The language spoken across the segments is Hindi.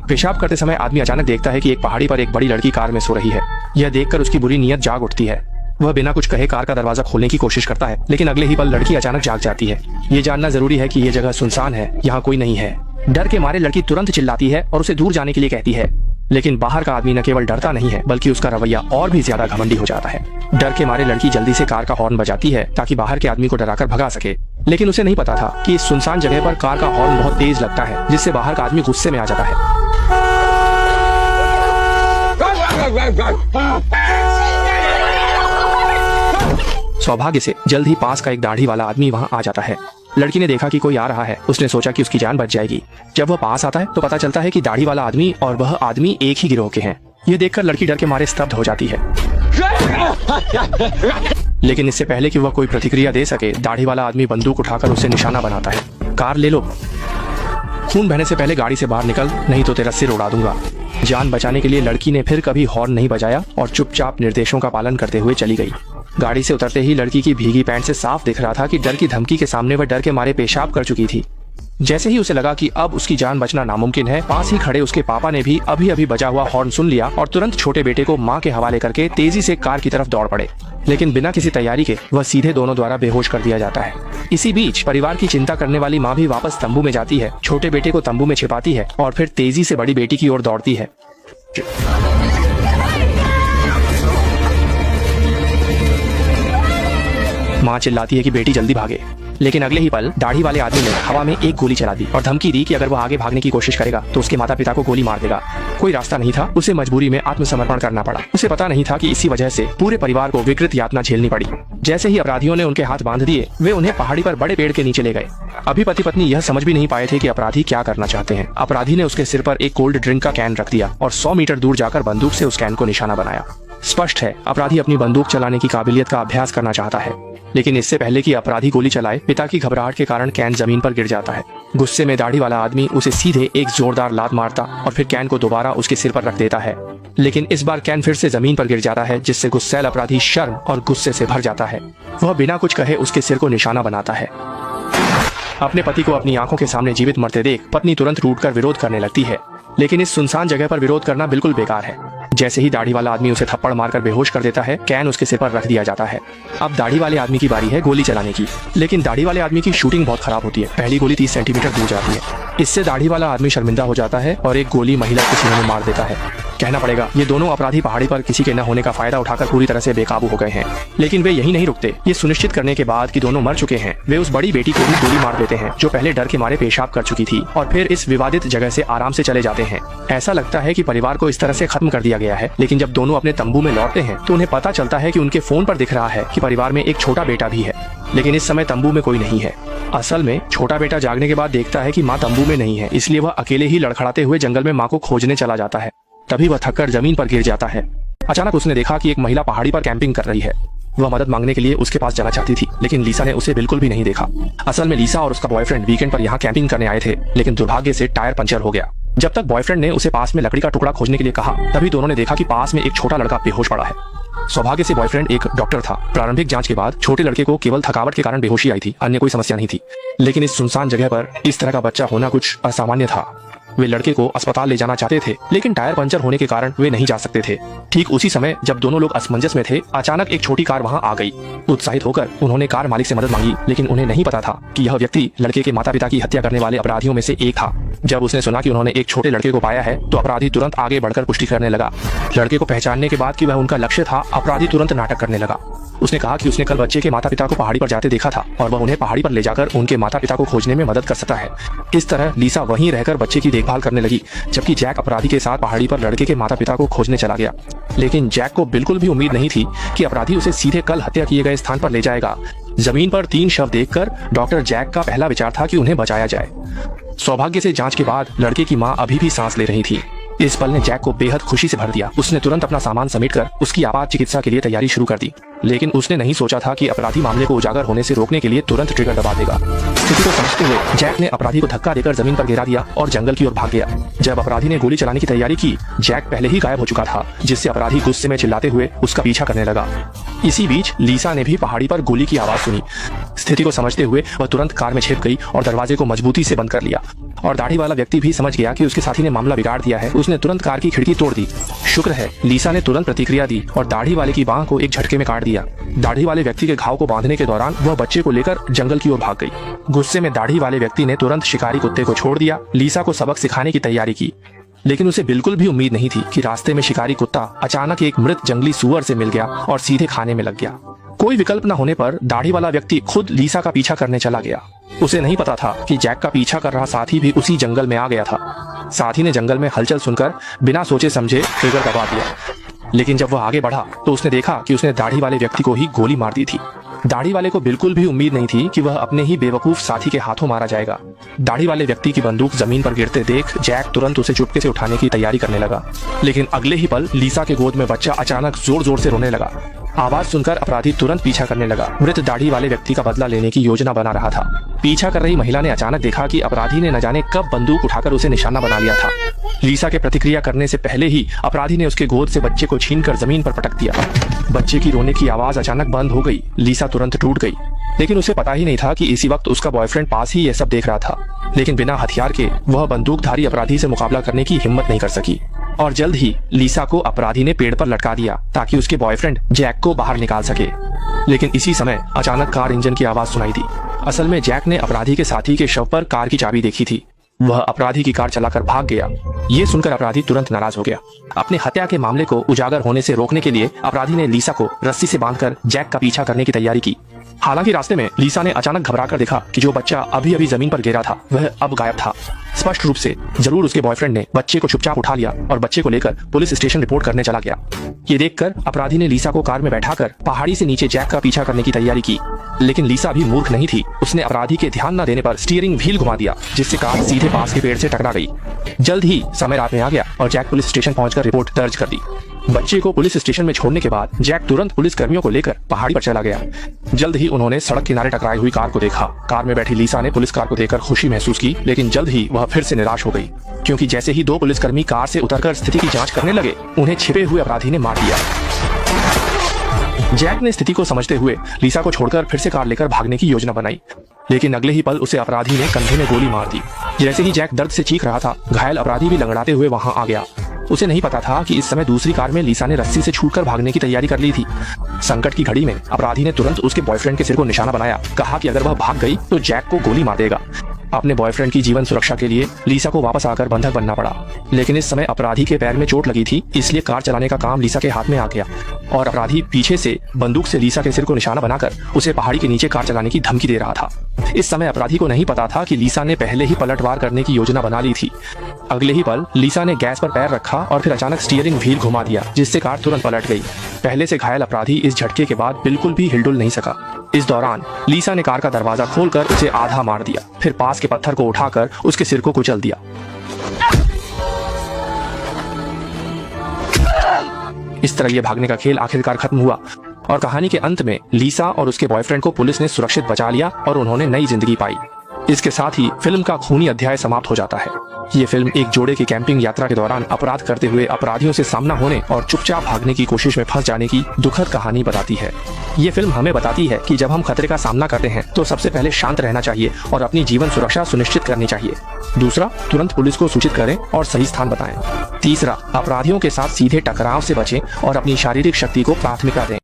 पेशाब करते समय आदमी अचानक देखता है कि एक पहाड़ी पर एक बड़ी लड़की कार में सो रही है। यह देखकर उसकी बुरी नीयत जाग उठती है। वह बिना कुछ कहे कार का दरवाजा खोलने की कोशिश करता है, लेकिन अगले ही पल लड़की अचानक जाग जाती है। ये जानना जरूरी है कि यह जगह सुनसान है, यहाँ कोई नहीं है। डर के मारे लड़की तुरंत चिल्लाती है और उसे दूर जाने के लिए कहती है, लेकिन बाहर का आदमी न केवल डरता नहीं है बल्कि उसका रवैया और भी ज्यादा घमंडी हो जाता है। डर के मारे लड़की जल्दी से कार का हॉर्न बजाती है ताकि बाहर के आदमी को डराकर भगा सके, लेकिन उसे नहीं पता था कि इस सुनसान जगह पर कार का हॉर्न बहुत तेज लगता है, जिससे बाहर का आदमी गुस्से में आ जाता है। सौभाग्य से जल्द ही पास का एक दाढ़ी वाला आदमी वहां आ जाता है। लड़की ने देखा कि कोई आ रहा है, उसने सोचा कि उसकी जान बच जाएगी। जब वह पास आता है तो पता चलता है कि दाढ़ी वाला आदमी और वह आदमी एक ही गिरोह के हैं। यह देखकर लड़की डर के मारे स्तब्ध हो जाती है, लेकिन इससे पहले कि वह कोई प्रतिक्रिया दे सके, दाढ़ी वाला आदमी बंदूक उठाकर उसे निशाना बनाता है। कार ले लो, खून बहने से पहले गाड़ी से बाहर निकल, नहीं तो तेरा सिर उड़ा दूंगा। जान बचाने के लिए लड़की ने फिर कभी हॉर्न नहीं बजाया और चुपचाप निर्देशों का पालन करते हुए चली गई। गाड़ी से उतरते ही लड़की की भीगी पैंट से साफ दिख रहा था कि डर की धमकी के सामने वह डर के मारे पेशाब कर चुकी थी। जैसे ही उसे लगा कि अब उसकी जान बचना नामुमकिन है, पास ही खड़े उसके पापा ने भी अभी अभी बजा हुआ हॉर्न सुन लिया और तुरंत छोटे बेटे को मां के हवाले करके तेजी से कार की तरफ दौड़ पड़े। लेकिन बिना किसी तैयारी के वह सीधे दोनों द्वारा बेहोश कर दिया जाता है। इसी बीच परिवार की चिंता करने वाली माँ भी वापस तंबू में जाती है, छोटे बेटे को तंबू में छिपाती है और फिर तेजी से बड़ी बेटी की ओर दौड़ती है। माँ चिल्लाती है कि बेटी जल्दी भागे, लेकिन अगले ही पल दाढ़ी वाले आदमी ने हवा में एक गोली चला दी और धमकी दी कि अगर वह आगे भागने की कोशिश करेगा तो उसके माता पिता को गोली मार देगा। कोई रास्ता नहीं था, उसे मजबूरी में आत्मसमर्पण करना पड़ा। उसे पता नहीं था कि इसी वजह से पूरे परिवार को विकृत यातना झेलनी पड़ी। जैसे ही अपराधियों ने उनके हाथ बांध दिए, वे उन्हें पहाड़ी पर बड़े पेड़ के नीचे ले गए। अभी पति पत्नी यह समझ भी नहीं पाए थे कि अपराधी क्या करना चाहते हैं। अपराधी ने उसके सिर पर एक कोल्ड ड्रिंक का कैन रख दिया और 100 मीटर दूर जाकर बंदूक से उस कैन को निशाना बनाया। स्पष्ट है, अपराधी अपनी बंदूक चलाने की काबिलियत का अभ्यास करना चाहता है, लेकिन इससे पहले कि अपराधी गोली चलाए, पिता की घबराहट के कारण कैन जमीन पर गिर जाता है। गुस्से में दाढ़ी वाला आदमी उसे सीधे एक जोरदार लात मारता और फिर कैन को दोबारा उसके सिर पर रख देता है, लेकिन इस बार कैन फिर से जमीन पर गिर जाता है, जिससे गुस्सैल अपराधी शर्म और गुस्से से भर जाता है। वह बिना कुछ कहे उसके सिर को निशाना बनाता है। अपने पति को अपनी आंखों के सामने जीवित मरते देख पत्नी तुरंत रूठकर विरोध करने लगती है, लेकिन इस सुनसान जगह पर विरोध करना बिल्कुल बेकार है। जैसे ही दाढ़ी वाला आदमी उसे थप्पड़ मारकर बेहोश कर देता है, कैन उसके सिर पर रख दिया जाता है। अब दाढ़ी वाले आदमी की बारी है गोली चलाने की, लेकिन दाढ़ी वाले आदमी की शूटिंग बहुत खराब होती है। पहली गोली 30 सेंटीमीटर दूर जाती है। इससे दाढ़ी वाला आदमी शर्मिंदा हो जाता है और एक गोली महिला के सीने में मार देता है। कहना पड़ेगा, ये दोनों अपराधी पहाड़ी पर किसी के न होने का फायदा उठाकर पूरी तरह से बेकाबू हो गए हैं। लेकिन वे यही नहीं रुकते। ये सुनिश्चित करने के बाद कि दोनों मर चुके हैं, वे उस बड़ी बेटी को भी गोली मार देते हैं जो पहले डर के मारे पेशाब कर चुकी थी, और फिर इस विवादित जगह से आराम से चले जाते हैं। ऐसा लगता है कि परिवार को इस तरह से खत्म कर दिया गया है, लेकिन जब दोनों अपने तंबू में लौटते हैं तो उन्हें पता चलता है कि उनके फोन पर दिख रहा है कि परिवार में एक छोटा बेटा भी है, लेकिन इस समय तंबू में कोई नहीं है। असल में छोटा बेटा जागने के बाद देखता है कि माँ तंबू में नहीं है, इसलिए वह अकेले ही लड़खड़ाते हुए जंगल में माँ को खोजने चला जाता है। तभी वह थककर जमीन पर गिर जाता है। अचानक उसने देखा कि एक महिला पहाड़ी पर कैंपिंग कर रही है। वह मदद मांगने के लिए उसके पास जाना चाहती थी, लेकिन लीसा ने उसे बिल्कुल भी नहीं देखा। असल में लीसा और उसका बॉयफ्रेंड वीकेंड पर यहाँ कैंपिंग करने आए थे, लेकिन दुर्भाग्य से टायर पंचर हो गया। जब तक बॉयफ्रेंड ने उसे पास में लकड़ी का टुकड़ा खोजने के लिए कहा, तभी दोनों ने देखा कि पास में एक छोटा लड़का बेहोश पड़ा है। सौभाग्य से बॉयफ्रेंड एक डॉक्टर था। प्रारंभिक जांच के बाद छोटे लड़के को केवल थकावट के कारण बेहोशी आई थी, अन्य कोई समस्या नहीं थी। लेकिन इस सुनसान जगह पर इस तरह का बच्चा होना कुछ असामान्य था। वे लड़के को अस्पताल ले जाना चाहते थे, लेकिन टायर पंचर होने के कारण वे नहीं जा सकते थे। ठीक उसी समय जब दोनों लोग असमंजस में थे, अचानक एक छोटी कार वहां आ गई। उत्साहित होकर उन्होंने कार मालिक से मदद मांगी, लेकिन उन्हें नहीं पता था कि यह व्यक्ति लड़के के माता पिता की हत्या करने वाले अपराधियों में से एक था। जब उसने सुना कि उन्होंने एक छोटे लड़के को पाया है, तो अपराधी तुरंत आगे बढ़कर पुष्टि करने लगा। लड़के को पहचानने के बाद कि वह उनका लक्ष्य था, अपराधी तुरंत नाटक करने लगा। उसने कहा कि उसने कल बच्चे के माता पिता को पहाड़ी पर जाते देखा था और वह उन्हें पहाड़ी पर ले जाकर उनके माता पिता को खोजने में मदद कर सकता है। इस तरह लीसा वहीं रहकर बच्चे की देखभाल करने लगी, जबकि जैक अपराधी के साथ पहाड़ी पर लड़के के माता पिता को खोजने चला गया। लेकिन जैक को बिल्कुल भी उम्मीद नहीं थी कि अपराधी उसे सीधे कल हत्या किए गए स्थान पर ले जाएगा। जमीन पर 3 शव देखकर डॉक्टर जैक का पहला विचार था कि उन्हें बचाया जाए। सौभाग्य से जांच के बाद लड़के की मां अभी भी सांस ले रही थी। इस पल ने जैक को बेहद खुशी से भर दिया। उसने तुरंत अपना सामान समेटकर उसकी आपात चिकित्सा के लिए तैयारी शुरू कर दी। लेकिन उसने नहीं सोचा था कि अपराधी मामले को उजागर होने से रोकने के लिए तुरंत ट्रिगर दबा देगा। स्थिति को समझते हुए जैक ने अपराधी को धक्का देकर जमीन पर गिरा दिया और जंगल की ओर भाग गया। जब अपराधी ने गोली चलाने की तैयारी की, जैक पहले ही गायब हो चुका था, जिससे अपराधी गुस्से में चिल्लाते हुए उसका पीछा करने लगा। इसी बीच लीसा ने भी पहाड़ी पर गोली की आवाज सुनी। स्थिति को समझते हुए वह तुरंत कार में छिप गई और दरवाजे को मजबूती से बंद कर लिया। और दाढ़ी वाला व्यक्ति भी समझ गया कि उसके साथी ने मामला बिगाड़ दिया है। उसने तुरंत कार की खिड़की तोड़ दी। शुक्र है लीसा ने तुरंत प्रतिक्रिया दी और दाढ़ी वाले की बांह को एक झटके में काट दिया। दाढ़ी वाले व्यक्ति के घाव को बांधने के दौरान वह बच्चे को लेकर जंगल की ओर भाग गई। गुस्से में दाढ़ी वाले व्यक्ति ने तुरंत शिकारी कुत्ते को छोड़ दिया। लीसा को सबक सिखाने की तैयारी की, लेकिन उसे बिल्कुल भी उम्मीद नहीं थी कि रास्ते में शिकारी कुत्ता अचानक एक मृत जंगली सूअर से मिल गया और सीधे खाने में लग गया। कोई विकल्प न होने पर दाढ़ी वाला व्यक्ति खुद लीसा का पीछा करने चला गया। उसे नहीं पता था कि जैक का पीछा कर रहा साथी भी उसी जंगल में आ गया था। साथी ने जंगल में हलचल सुनकर बिना सोचे समझे ट्रिगर दबा दिया, लेकिन जब वह आगे बढ़ा तो उसने देखा कि उसने दाढ़ी वाले व्यक्ति को ही गोली मार दी थी। दाढ़ी वाले को बिल्कुल भी उम्मीद नहीं थी कि वह अपने ही बेवकूफ साथी के हाथों मारा जाएगा। दाढ़ी वाले व्यक्ति की बंदूक जमीन पर गिरते देख जैक तुरंत उसे चुपके से उठाने की तैयारी करने लगा, लेकिन अगले ही पल लीसा के गोद में बच्चा अचानक जोर जोर से रोने लगा। आवाज सुनकर अपराधी तुरंत पीछा करने लगा। मृत दाढ़ी वाले व्यक्ति का बदला लेने की योजना बना रहा था। पीछा कर रही महिला ने अचानक देखा कि अपराधी ने न जाने कब बंदूक उठाकर उसे निशाना बना लिया था। लीसा के प्रतिक्रिया करने से पहले ही अपराधी ने उसके गोद से बच्चे को छीनकर जमीन पर पटक दिया। बच्चे की रोने की आवाज अचानक बंद हो गई। लीसा तुरंत टूट गई, लेकिन उसे पता ही नहीं था कि इसी वक्त उसका बॉयफ्रेंड पास ही ये सब देख रहा था। लेकिन बिना हथियार के वह बंदूकधारी अपराधी से मुकाबला करने की हिम्मत नहीं कर सकी और जल्द ही लीसा को अपराधी ने पेड़ पर लटका दिया ताकि उसके बॉयफ्रेंड जैक को बाहर निकाल सके। लेकिन इसी समय अचानक कार इंजन की आवाज सुनाई दी। असल में जैक ने अपराधी के साथी के शव पर कार की चाबी देखी थी। वह अपराधी की कार चलाकर भाग गया। ये सुनकर अपराधी तुरंत नाराज हो गया। अपने हत्या के मामले को उजागर होने से रोकने के लिए अपराधी ने लीसा को रस्सी से बांधकर जैक का पीछा करने की तैयारी की। हालांकि रास्ते में लीसा ने अचानक घबराकर देखा कि जो बच्चा अभी अभी जमीन पर गिरा था वह अब गायब था। स्पष्ट रूप से जरूर उसके बॉयफ्रेंड ने बच्चे को चुपचाप उठा लिया और बच्चे को लेकर पुलिस स्टेशन रिपोर्ट करने चला गया। ये देखकर अपराधी ने लीसा को कार में बैठाकर पहाड़ी से नीचे जैक का पीछा करने की तैयारी की, लेकिन लीसा भी मूर्ख नहीं थी। उसने अपराधी के ध्यान न देने पर स्टीयरिंग व्हील घुमा दिया, जिससे कार सीधे पास के पेड़ से टकरा गई। जल्द ही समय रात में आ गया और जैक पुलिस स्टेशन पहुंचकर रिपोर्ट दर्ज कर दी। बच्चे को पुलिस स्टेशन में छोड़ने के बाद जैक तुरंत पुलिस कर्मियों को लेकर पहाड़ी पर चला गया। जल्द ही उन्होंने सड़क किनारे टकराई हुई कार को देखा। कार में बैठी लीसा ने पुलिस कार को देखकर खुशी महसूस की, लेकिन जल्द ही वह फिर से निराश हो गई, क्योंकि जैसे ही दो पुलिसकर्मी कार से उतरकर स्थिति की जांच करने लगे, उन्हें छिपे हुए अपराधी ने मार दिया। जैक ने स्थिति को समझते हुए लीसा को छोड़कर फिर से कार लेकर भागने की योजना बनाई, लेकिन अगले ही पल उसे अपराधी ने कंधे में गोली मार दी। जैसे ही जैक दर्द से चीख रहा था, घायल अपराधी भी लंगड़ाते हुए वहां आ गया। उसे नहीं पता था कि इस समय दूसरी कार में लीसा ने रस्सी से छूटकर भागने की तैयारी कर ली थी। संकट की घड़ी में अपराधी ने तुरंत उसके बॉयफ्रेंड के सिर को निशाना बनाया। कहा कि अगर वह भाग गई तो जैक को गोली मार देगा। अपने बॉयफ्रेंड की जीवन सुरक्षा के लिए लीसा को वापस आकर बंधक बनना पड़ा, लेकिन इस समय अपराधी के पैर में चोट लगी थी, इसलिए कार चलाने का काम लीसा के हाथ में आ गया और अपराधी पीछे से बंदूक से लीसा के सिर को निशाना बनाकर उसे पहाड़ी के नीचे कार चलाने की धमकी दे रहा था। इस समय अपराधी को नहीं पता था कि लीसा ने पहले ही पलटवार करने की योजना बना ली थी। अगले ही पल लीसा ने गैस पर पैर रखा और फिर अचानक स्टीयरिंग व्हील घुमा दिया, जिससे कार तुरंत पलट गई। पहले से घायल अपराधी इस झटके के बाद बिल्कुल भी हिलडुल नहीं सका। इस दौरान लीसा ने कार का दरवाजा खोलकर उसे आधा मार दिया, फिर पास के पत्थर को उठाकर उसके सिर को कुचल दिया। इस तरह ये भागने का खेल आखिरकार खत्म हुआ और कहानी के अंत में लीसा और उसके बॉयफ्रेंड को पुलिस ने सुरक्षित बचा लिया और उन्होंने नई जिंदगी पाई। इसके साथ ही फिल्म का खूनी अध्याय समाप्त हो जाता है। ये फिल्म एक जोड़े की कैंपिंग यात्रा के दौरान अपराध करते हुए अपराधियों से सामना होने और चुपचाप भागने की कोशिश में फंस जाने की दुखद कहानी बताती है। ये फिल्म हमें बताती है कि जब हम खतरे का सामना करते हैं तो सबसे पहले शांत रहना चाहिए और अपनी जीवन सुरक्षा सुनिश्चित करनी चाहिए। दूसरा, तुरंत पुलिस को सूचित करें और सही स्थान बताएं। तीसरा, अपराधियों के साथ सीधे टकराव से बचें और अपनी शारीरिक शक्ति को प्राथमिकता दें।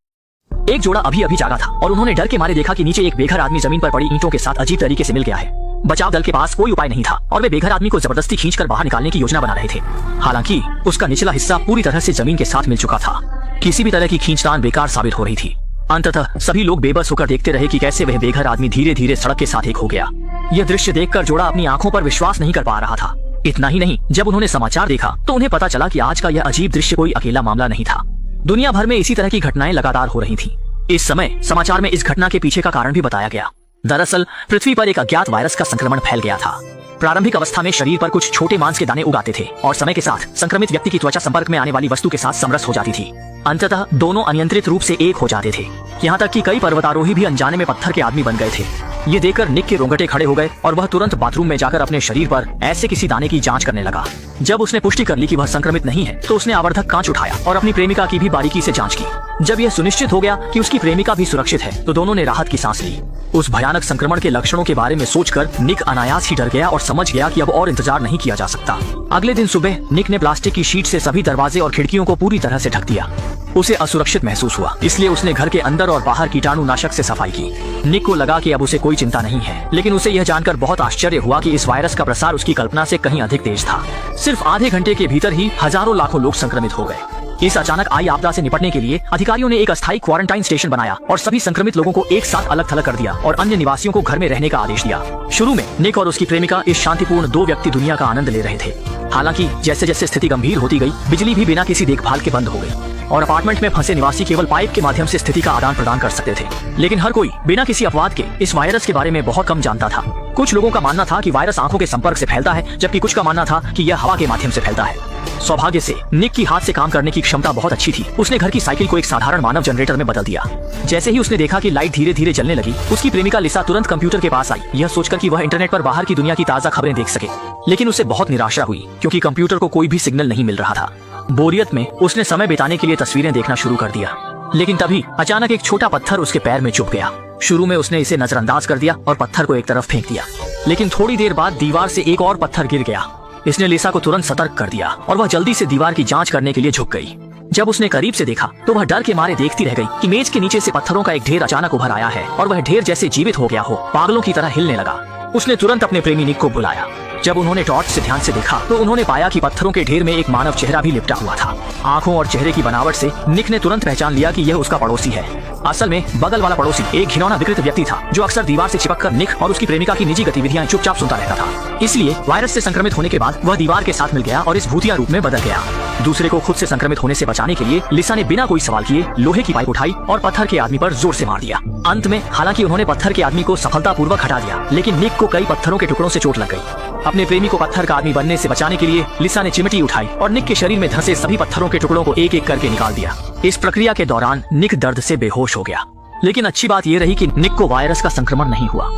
एक जोड़ा अभी अभी जागा था और उन्होंने डर के मारे देखा कि नीचे एक बेघर आदमी जमीन पर पड़ी ईंटों के साथ अजीब तरीके से मिल गया है। बचाव दल के पास कोई उपाय नहीं था और वे बेघर आदमी को जबरदस्ती खींचकर बाहर निकालने की योजना बना रहे थे। हालांकि उसका निचला हिस्सा पूरी तरह से जमीन के साथ मिल चुका था। किसी भी तरह की खींचतान बेकार साबित हो रही थी। अंततः सभी लोग बेबस होकर देखते रहे कि कैसे वह बेघर आदमी धीरे धीरे सड़क के साथ एक हो गया। यह दृश्य देखकर जोड़ा अपनी आंखों पर विश्वास नहीं कर पा रहा था। इतना ही नहीं, जब उन्होंने समाचार देखा तो उन्हें पता चला कि आज का यह अजीब दृश्य कोई अकेला मामला नहीं था। दुनिया भर में इसी तरह की घटनाएं लगातार हो रही थी। इस समय समाचार में इस घटना के पीछे का कारण भी बताया गया। दरअसल पृथ्वी पर एक अज्ञात वायरस का संक्रमण फैल गया था। प्रारंभिक अवस्था में शरीर पर कुछ छोटे मांस के दाने उगाते थे और समय के साथ संक्रमित व्यक्ति की त्वचा संपर्क में आने वाली वस्तु के साथ समरस हो जाती थी। अंततः दोनों अनियंत्रित रूप से एक हो जाते थे, यहाँ तक कि कई पर्वतारोही भी अनजाने में पत्थर के आदमी बन गए थे। ये देखकर निक के रोंगटे खड़े हो गए और वह तुरंत बाथरूम में जाकर अपने शरीर पर ऐसे किसी दाने की जांच करने लगा। जब उसने पुष्टि कर ली कि वह संक्रमित नहीं है तो उसने आवर्धक कांच उठाया और अपनी प्रेमिका की भी बारीकी से जांच की। जब यह सुनिश्चित हो गया कि उसकी प्रेमिका भी सुरक्षित है तो दोनों ने राहत की सांस ली। उस भयानक संक्रमण के लक्षणों के बारे में सोचकर निक अनायास ही डर गया और समझ गया कि अब और इंतजार नहीं किया जा सकता। अगले दिन सुबह निक ने प्लास्टिक की शीट से सभी दरवाजे और खिड़कियों को पूरी तरह से ढक दिया। उसे असुरक्षित महसूस हुआ, इसलिए उसने घर के अंदर और बाहर कीटाणुनाशक से सफाई की। निक को लगा कि अब उसे कोई चिंता नहीं है, लेकिन उसे यह जानकर बहुत आश्चर्य हुआ कि इस वायरस का प्रसार उसकी कल्पना से कहीं अधिक तेज था। सिर्फ आधे घंटे के भीतर ही हजारों लाखों लोग संक्रमित हो गए। इस अचानक आई आपदा से निपटने के लिए अधिकारियों ने एक अस्थायी क्वारंटाइन स्टेशन बनाया और सभी संक्रमित लोगों को एक साथ अलग थलग कर दिया और अन्य निवासियों को घर में रहने का आदेश दिया। शुरू में निक और उसकी प्रेमिका इस शांतिपूर्ण 2 व्यक्ति दुनिया का आनंद ले रहे थे। हालांकि जैसे जैसे स्थिति गंभीर होती गई, बिजली भी बिना किसी देखभाल के बंद हो गई और अपार्टमेंट में फंसे निवासी केवल पाइप के माध्यम से स्थिति का आदान प्रदान कर सकते थे। लेकिन हर कोई बिना किसी अपवाद के इस वायरस के बारे में बहुत कम जानता था। कुछ लोगों का मानना था कि वायरस आंखों के संपर्क से फैलता है, जबकि कुछ का मानना था कि यह हवा के माध्यम से फैलता है। सौभाग्य से निक की हाथ से काम करने की क्षमता बहुत अच्छी थी। उसने घर की साइकिल को एक साधारण मानव जनरेटर में बदल दिया। जैसे ही उसने देखा कि लाइट धीरे धीरे जलने लगी, उसकी प्रेमिका लिसा तुरंत कंप्यूटर के पास आई, यह सोचकर कि वह इंटरनेट पर बाहर की दुनिया की ताज़ा खबरें देख सके। लेकिन उसे बहुत निराशा हुई क्योंकि कंप्यूटर को कोई भी सिग्नल नहीं मिल रहा था। बोरियत में उसने समय बिताने के लिए तस्वीरें देखना शुरू कर दिया। लेकिन तभी अचानक एक छोटा पत्थर उसके पैर में चुभ गया। शुरू में उसने इसे नजरअंदाज कर दिया और पत्थर को एक तरफ फेंक दिया, लेकिन थोड़ी देर बाद दीवार से एक और पत्थर गिर गया। इसने लिसा को तुरंत सतर्क कर दिया और वह जल्दी से दीवार की जांच करने के लिए झुक गई। जब उसने करीब से देखा तो वह डर के मारे देखती रह गई कि मेज के नीचे से पत्थरों का एक ढेर अचानक उभर आया है और वह ढेर जैसे जीवित हो गया हो, पागलों की तरह हिलने लगा। उसने तुरंत अपने प्रेमी निक को बुलाया। जब उन्होंने टॉर्च से ध्यान से देखा तो उन्होंने पाया कि पत्थरों के ढेर में एक मानव चेहरा भी लिपटा हुआ था। आंखों और चेहरे की बनावट से निक ने तुरंत पहचान लिया कि यह उसका पड़ोसी है। असल में बगल वाला पड़ोसी एक घिनौना विकृत व्यक्ति था जो अक्सर दीवार से चिपककर निक और उसकी प्रेमिका की निजी गतिविधियां चुपचाप सुनता रहता था। इसलिए वायरस से संक्रमित होने के बाद वह दीवार के साथ मिल गया और इस भूतिया रूप में बदल गया। दूसरे को खुद से संक्रमित होने से बचाने के लिए लिसा ने बिना कोई सवाल किए लोहे की पाइप उठाई और पत्थर के आदमी पर जोर से मार दिया। अंत में हालांकि उन्होंने पत्थर के आदमी को सफलतापूर्वक हटा दिया, लेकिन निक को कई पत्थरों के टुकड़ों से चोट लग गई। अपने प्रेमी को पत्थर का आदमी बनने से बचाने के लिए लिसा ने चिमटी उठाई और निक के शरीर में धंसे सभी पत्थरों के टुकड़ों को एक एक करके निकाल दिया। इस प्रक्रिया के दौरान निक दर्द से बेहोश हो गया। लेकिन अच्छी बात यह रही कि निक को वायरस का संक्रमण नहीं हुआ।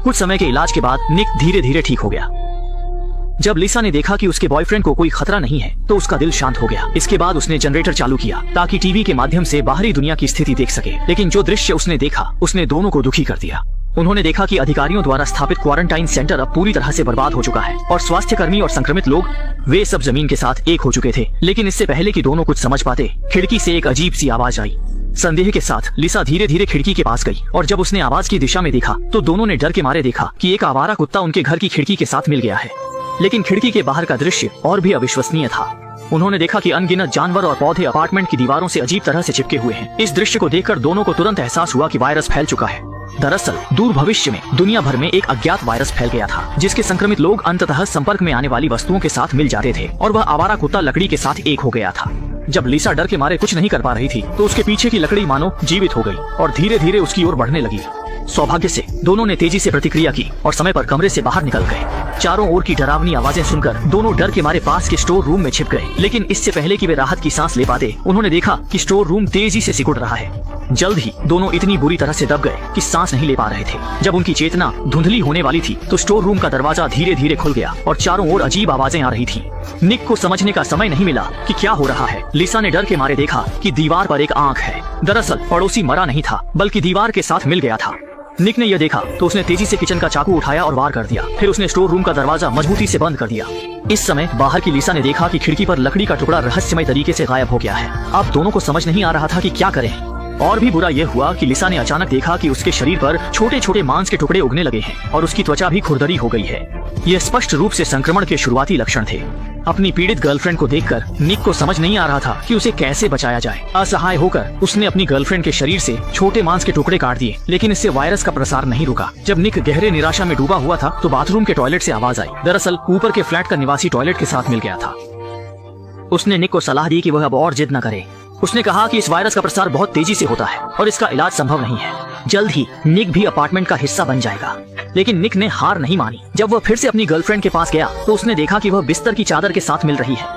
कुछ समय के इलाज के बाद निक धीरे धीरे ठीक हो गया। जब लिसा ने देखा कि उसके बॉयफ्रेंड को कोई खतरा नहीं है तो उसका दिल शांत हो गया। इसके बाद उसने जनरेटर चालू किया ताकि टीवी के माध्यम से बाहरी दुनिया की स्थिति देख सके। लेकिन जो दृश्य उसने देखा उसने दोनों को दुखी कर दिया। उन्होंने देखा कि अधिकारियों द्वारा स्थापित क्वारंटाइन सेंटर अब पूरी तरह से बर्बाद हो चुका है और स्वास्थ्य कर्मी और संक्रमित लोग वे सब जमीन के साथ एक हो चुके थे। लेकिन इससे पहले कि दोनों कुछ समझ पाते, खिड़की से एक अजीब सी आवाज आई। संदेह के साथ लिसा धीरे धीरे खिड़की के पास गई और जब उसने आवाज की दिशा में देखा तो दोनों ने डर के मारे देखा कि एक आवारा कुत्ता उनके घर की खिड़की के साथ मिल गया है। लेकिन खिड़की के बाहर का दृश्य और भी अविश्वसनीय था। उन्होंने देखा कि अनगिनत जानवर और पौधे अपार्टमेंट की दीवारों से अजीब तरह से चिपके हुए हैं। इस दृश्य को देखकर दोनों को तुरंत एहसास हुआ कि वायरस फैल चुका है। दरअसल दूर भविष्य में दुनिया भर में एक अज्ञात वायरस फैल गया था जिसके संक्रमित लोग अंततः संपर्क में आने वाली वस्तुओं के साथ मिल जाते थे और वह आवारा कुत्ता लकड़ी के साथ एक हो गया था। जब लिसा डर के मारे कुछ नहीं कर पा रही थी तो उसके पीछे की लकड़ी मानो जीवित हो गई और धीरे धीरे उसकी ओर बढ़ने लगी। सौभाग्य से दोनों ने तेजी से प्रतिक्रिया की और समय पर कमरे से बाहर निकल गए। चारों ओर की डरावनी आवाजें सुनकर दोनों डर के मारे पास के स्टोर रूम में छिप गए। लेकिन इससे पहले कि वे राहत की सांस ले पाते, उन्होंने देखा कि स्टोर रूम तेजी से सिकुड़ रहा है। जल्द ही दोनों इतनी बुरी तरह से दब गए कि सांस नहीं ले पा रहे थे। जब उनकी चेतना धुंधली होने वाली थी तो स्टोर रूम का दरवाजा धीरे धीरे खुल गया और चारों ओर अजीब आवाजें आ रही थी। निक को समझने का समय नहीं मिला कि क्या हो रहा है। लिसा ने डर के मारे देखा कि दीवार पर एक आंख है। दरअसल पड़ोसी मरा नहीं था बल्कि दीवार के साथ मिल गया था। निक ने यह देखा तो उसने तेजी से किचन का चाकू उठाया और वार कर दिया। फिर उसने स्टोर रूम का दरवाजा मजबूती से बंद कर दिया। इस समय बाहर की लिसा ने देखा कि खिड़की पर लकड़ी का टुकड़ा रहस्यमय तरीके से गायब हो गया है। अब दोनों को समझ नहीं आ रहा था कि क्या करें। और भी बुरा यह हुआ कि लिसा ने अचानक देखा कि उसके शरीर पर छोटे छोटे मांस के टुकड़े उगने लगे हैं और उसकी त्वचा भी खुरदरी हो गई है। यह स्पष्ट रूप से संक्रमण के शुरुआती लक्षण थे। अपनी पीड़ित गर्लफ्रेंड को देखकर निक को समझ नहीं आ रहा था कि उसे कैसे बचाया जाए। असहाय होकर उसने अपनी गर्लफ्रेंड के शरीर से छोटे मांस के टुकड़े काट दिए, लेकिन इससे वायरस का प्रसार नहीं रुका। जब निक गहरे निराशा में डूबा हुआ था तो बाथरूम के टॉयलेट से आवाज आई। दरअसल ऊपर के फ्लैट का निवासी टॉयलेट के साथ मिल गया था। उसने निक को सलाह दी कि वह अब और जिद न करे। उसने कहा कि इस वायरस का प्रसार बहुत तेजी से होता है और इसका इलाज संभव नहीं है। जल्द ही निक भी अपार्टमेंट का हिस्सा बन जाएगा। लेकिन निक ने हार नहीं मानी। जब वह फिर से अपनी गर्लफ्रेंड के पास गया तो उसने देखा कि वह बिस्तर की चादर के साथ मिल रही है।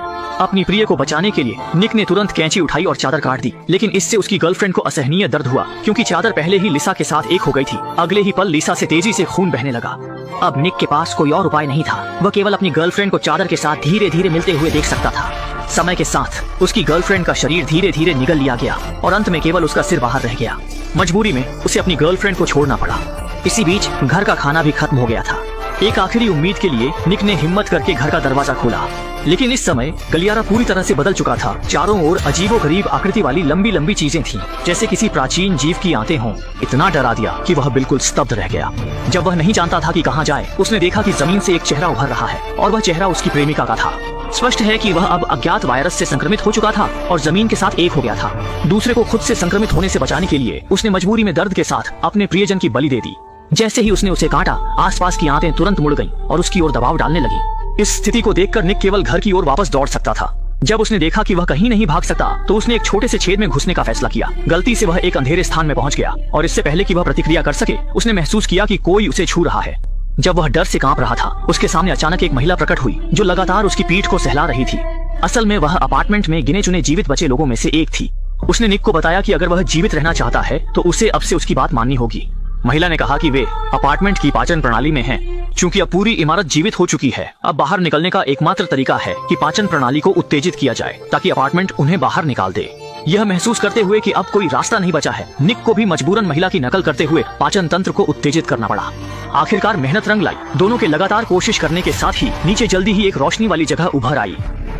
अपनी प्रिय को बचाने के लिए निक ने तुरंत कैंची उठाई और चादर काट दी, लेकिन इससे उसकी गर्लफ्रेंड को असहनीय दर्द हुआ क्योंकि चादर पहले ही लिसा के साथ एक हो गई थी। अगले ही पल लिसा से तेजी से खून बहने लगा। अब निक के पास कोई और उपाय नहीं था, वह केवल अपनी गर्लफ्रेंड को चादर के साथ धीरे धीरे मिलते हुए देख सकता था। समय के साथ उसकी गर्लफ्रेंड का शरीर धीरे धीरे निगल लिया गया और अंत में केवल उसका सिर बाहर रह गया। मजबूरी में उसे अपनी गर्लफ्रेंड को छोड़ना पड़ा। इसी बीच घर का खाना भी खत्म हो गया था। एक आखिरी उम्मीद के लिए निक ने हिम्मत करके घर का दरवाजा खोला, लेकिन इस समय गलियारा पूरी तरह से बदल चुका था। चारों ओर अजीबोगरीब आकृति वाली लंबी लंबी चीजें थीं, जैसे किसी प्राचीन जीव की आंतें हों। इतना डरा दिया कि वह बिल्कुल स्तब्ध रह गया। जब वह नहीं जानता था कि कहाँ जाए, उसने देखा कि जमीन से एक चेहरा उभर रहा है और वह चेहरा उसकी प्रेमिका का था। स्पष्ट है कि वह अब अज्ञात वायरस से संक्रमित हो चुका था और जमीन के साथ एक हो गया था। दूसरे को खुद से संक्रमित होने से बचाने के लिए उसने मजबूरी में दर्द के साथ अपने प्रियजन की बलि दे दी। जैसे ही उसने उसे काटा, आसपास की आंतें तुरंत मुड़ गईं और उसकी ओर दबाव डालने लगी। इस स्थिति को देखकर निक केवल घर की ओर वापस दौड़ सकता था। जब उसने देखा कि वह कहीं नहीं भाग सकता, तो उसने एक छोटे से छेद में घुसने का फैसला किया। गलती से वह एक अंधेरे स्थान में पहुंच गया और इससे पहले कि वह प्रतिक्रिया कर सके, उसने महसूस किया कि कोई उसे छू रहा है। जब वह डर से कांप रहा था, उसके सामने अचानक एक महिला प्रकट हुई जो लगातार उसकी पीठ को सहला रही थी। असल में वह अपार्टमेंट में गिने चुने जीवित बचे लोगों में से एक थी। उसने निक को बताया कि अगर वह जीवित रहना चाहता है तो उसे अब से उसकी बात माननी होगी। महिला ने कहा कि वे अपार्टमेंट की पाचन प्रणाली में हैं। चूंकि अब पूरी इमारत जीवित हो चुकी है, अब बाहर निकलने का एकमात्र तरीका है कि पाचन प्रणाली को उत्तेजित किया जाए ताकि अपार्टमेंट उन्हें बाहर निकाल दे। यह महसूस करते हुए कि अब कोई रास्ता नहीं बचा है, निक को भी मजबूरन महिला की नकल करते हुए पाचन तंत्र को उत्तेजित करना पड़ा। आखिरकार मेहनत रंग लाई। दोनों के लगातार कोशिश करने के साथ ही नीचे जल्दी ही एक रोशनी वाली जगह उभर आई।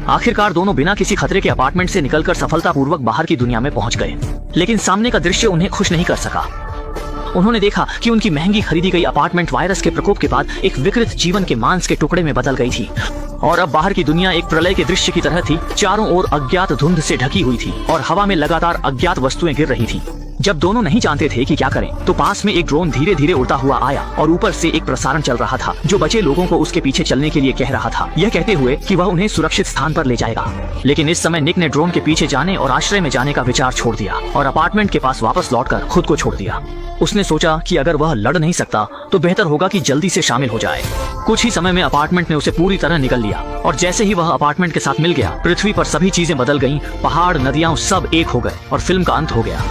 आखिरकार दोनों बिना किसी खतरे के अपार्टमेंट से निकलकर सफलतापूर्वक बाहर की दुनिया में पहुंच गए। लेकिन सामने का दृश्य उन्हें खुश नहीं कर सका। उन्होंने देखा कि उनकी महंगी खरीदी गई अपार्टमेंट वायरस के प्रकोप के बाद एक विकृत जीवन के मांस के टुकड़े में बदल गई थी और अब बाहर की दुनिया एक प्रलय के दृश्य की तरह थी। चारों ओर अज्ञात धुंध से ढकी हुई थी और हवा में लगातार अज्ञात वस्तुएं गिर रही थीं। जब दोनों नहीं जानते थे कि क्या करें, तो पास में एक ड्रोन धीरे धीरे उड़ता हुआ आया और ऊपर से एक प्रसारण चल रहा था जो बचे लोगों को उसके पीछे चलने के लिए कह रहा था, यह कहते हुए कि वह उन्हें सुरक्षित स्थान पर ले जाएगा। लेकिन इस समय निक ने ड्रोन के पीछे जाने और आश्रय में जाने का विचार छोड़ दिया और अपार्टमेंट के पास वापस लौटकर खुद को छोड़ दिया। उसने सोचा कि अगर वह लड़ नहीं सकता तो बेहतर होगा कि जल्दी से शामिल हो जाए। कुछ ही समय में अपार्टमेंट ने उसे पूरी तरह निगल लिया और जैसे ही वह अपार्टमेंट के साथ मिल गया, पृथ्वी पर सभी चीजें बदल गईं। पहाड़, नदियां सब एक हो गए और फिल्म का अंत हो गया।